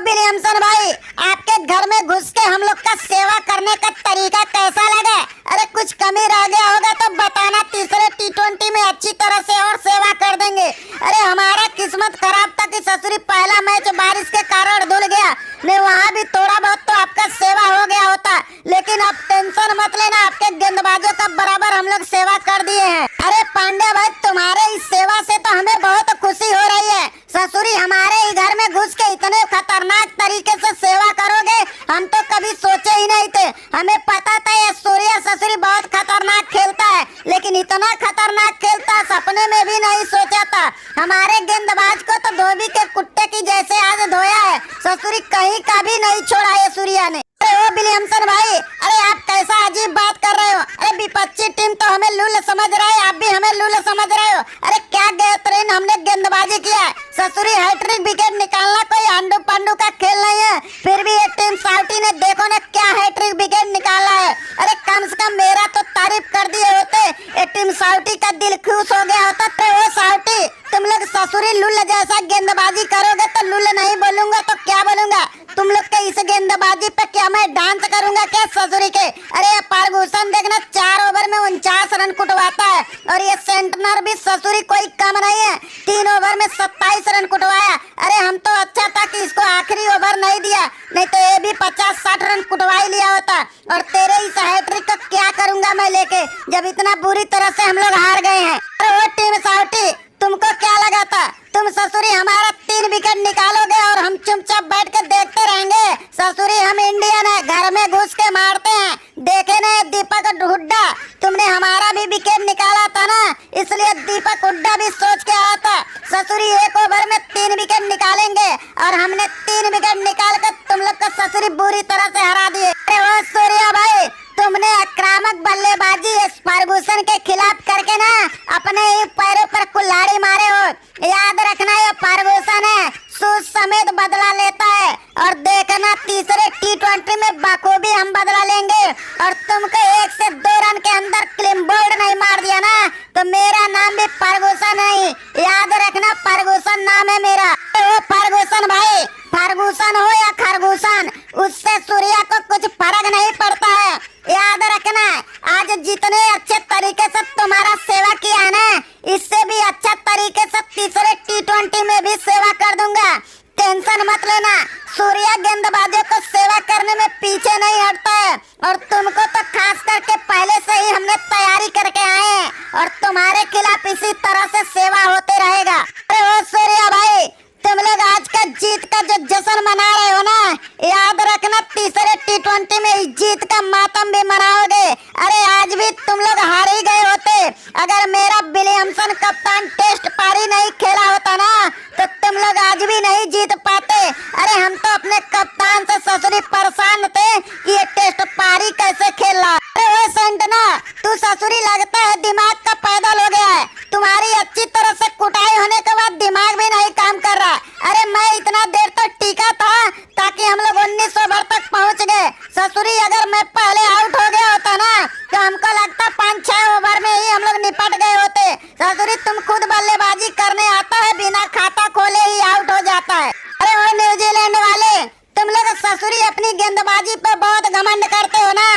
Williamson भाई, आपके घर में घुस के हम लोग का सेवा करने का तरीका कैसा लगा? अरे कुछ कमी रह गया होगा तो बताना, तीसरे टी20 में अच्छी तरह से और सेवा कर देंगे। अरे हमारा किस्मत खराब था कि ससुरी पहला मैच बारिश के कारण धुल गया, नहीं वहाँ भी थोड़ा बहुत तो आपका सेवा हो गया होता। लेकिन आप टेंशन मत लेना, आपके गेंदबाजों का बराबर हम लोग सेवा कर दिए हैं। अरे पांड्या भाई, तुम्हारे इस सेवा से तो हमें बहुत खुशी हो रही है। ससुरी हमारे ही घर में घुस के इतने खतरनाक तरीके से सेवा करोगे, हम तो कभी सोचे ही नहीं थे। हमें पता था ये सूर्या ससुरी बहुत खतरनाक खेलता है, लेकिन इतना खतरनाक खेलता सपने में भी नहीं सोचा था। हमारे गेंदबाज को तो धोबी के कुत्ते की जैसे आज धोया है, ससुरी कहीं का भी नहीं छोड़ा ये सूर्या ने। अरे ओ विलियमसन भाई, अरे आप कैसा अजीब बात कर रहे हो? अरे विपक्षी टीम तो हमें लूल समझ रहा है, आप भी हमें लूल समझ रहे हो। अरे क्या बेहतरीन हमने गेंदबाजी किया है, ससुरी हैट्रिक विकेट निकालना कोई अंडू पंडू का खेल नहीं है। फिर भी ये टीम साउटी ने देखो ना क्या हैट्रिक विकेट निकाला है। अरे कम से कम मेरा तो तारीफ कर दिए होते, ये टीम साउटी का दिल खुश हो गया होता। तो वो साउटी, तुम लोग ससुरी लुल जैसा गेंदबाजी करोगे तो लुल नहीं बोलूंगा तो क्या बोलूंगा? तुम लोग के इस गेंदबाजी पे क्या मैं डांस करूंगा क्या ससुरी के? अरे फर्गूसन देखना 4 ओवर में 49 रन कुटवाता है, और ये सेंटनर भी ससुरी कोई कम नहीं है, 3 ओवर में 27 रन कुटवाया। अरे हम तो अच्छा था कि इसको आखिरी ओवर नहीं दिया, नहीं तो ये भी 50-60 रन कुटवा ही लिया होता। और तेरे इस हैट्रिक का क्या करूंगा मैं लेके, जब इतना बुरी तरह से हम लोग हार गए हैं। अरे वो टीम साउटी, तुमको क्या लगा था तुम ससुरी हमारा 3 विकेट निकालोगे और हम चुपचाप बैठ के देखते रहेंगे? ससुरी हम इंडियन है, घर में घुस के मारते हैं। देखे ना दीपक हुड्डा, तुमने हमारा भी विकेट निकाला था ना, इसलिए दीपक हुड्डा भी सोच के आया था ससुरी 1 ओवर में 3 विकेट निकालेंगे, और हमने 3 विकेट निकाल कर तुम लोग का ससुरी बुरी तरह से हरा दिए। अरे वो सूर्या भाई, तुमने आक्रामक बल्लेबाजी फर्गूसन के खिलाफ करके ना अपने ही पैरों पर कुल्हाड़ी मारे हो। याद रखना ये फर्गूसन है, सूज समेत बदला लेता है, और देखना तीसरे टी20 में बखूबी हम बदला लेंगे। और तुमको 1 से 2 रन के अंदर क्लीन बोल्ड नहीं मार दिया ना, तो मेरा नाम भी फर्गूसन नहीं, याद रखना फर्गूसन नाम है मेरा। ओ फर्गूसन भाई, फर्गूसन हो या खरगूसन, उससे सूर्या को कुछ फर्क नहीं पड़ता है। याद रखना, आज जितने अच्छे तरीके से तुम्हारा सेवा किया है ना, इससे भी अच्छा तरीके से तीसरे टी20 में भी सेवा कर दूंगा। टेंशन मत लेना, सूर्या गेंदबाजों को सेवा करने में पीछे नहीं हटता है, और तुमको तो खास करके पहले से ही हमने तैयारी करके आए हैं, और तुम्हारे खिलाफ इसी तरह से सेवा होते रहेगा। अरे ओ सूर्या भाई, तुम लोग आज का जीत का जो जश्न मना रहे हो ना, याद रखना तीसरे टी20 में इस जीत का मातम भी मनाओगे। अरे आज भी तुम लोग हार ही गए होते, अगर मेरा विलियमसन कप्तान टेस्ट पारी नहीं खेला होता ना, तो तुम लोग आज भी नहीं जीत पाते। अरे हम तो अपने कप्तान से ससुरी परेशान थे कि ये टेस्ट पारी कैसे खेल रहा। अरे वो सेंटना, तू ससुरी लगता है दिमाग का पैदल हो गया है, तुम्हारी अच्छी तरह से कुटाई होने के बाद दिमाग भी नहीं काम कर रहा। अरे मैं इतना देर तक टीका था ताकि हम लोग 19 ओवर तक पहुंच गए। ससुरी अगर मैं पहले आउट हो गया होता ना, तो हमको लगता 5-6 ओवर में ही हम लोग निपट गए होते। ससुरी तुम खुद बल्लेबाजी करने आता है, बिना खाता खोले ही आउट हो जाता है। अरे वो न्यूजीलैंड वाले, तुम लोग ससुरी अपनी गेंदबाजी पे बहुत घमंड करते हो ना,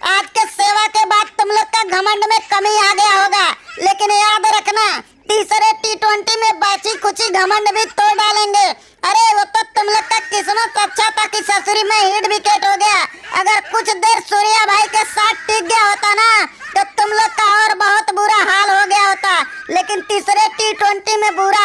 आज के सेवा के बाद तुम लोग का घमंड में कमी आ गया होगा। लेकिन याद रखना, तीसरे टी20 में बाची कुची घमंड भी तोड़ डालेंगे। अरे वो तो तुम लोग का किस्मत अच्छा था कि ससुरी में हिट विकेट हो गया, अगर कुछ देर सूर्या भाई के साथ टिक गया होता ना, तो तुम लोग का और बहुत बुरा हाल हो गया होता। लेकिन तीसरे टी20 में बुरा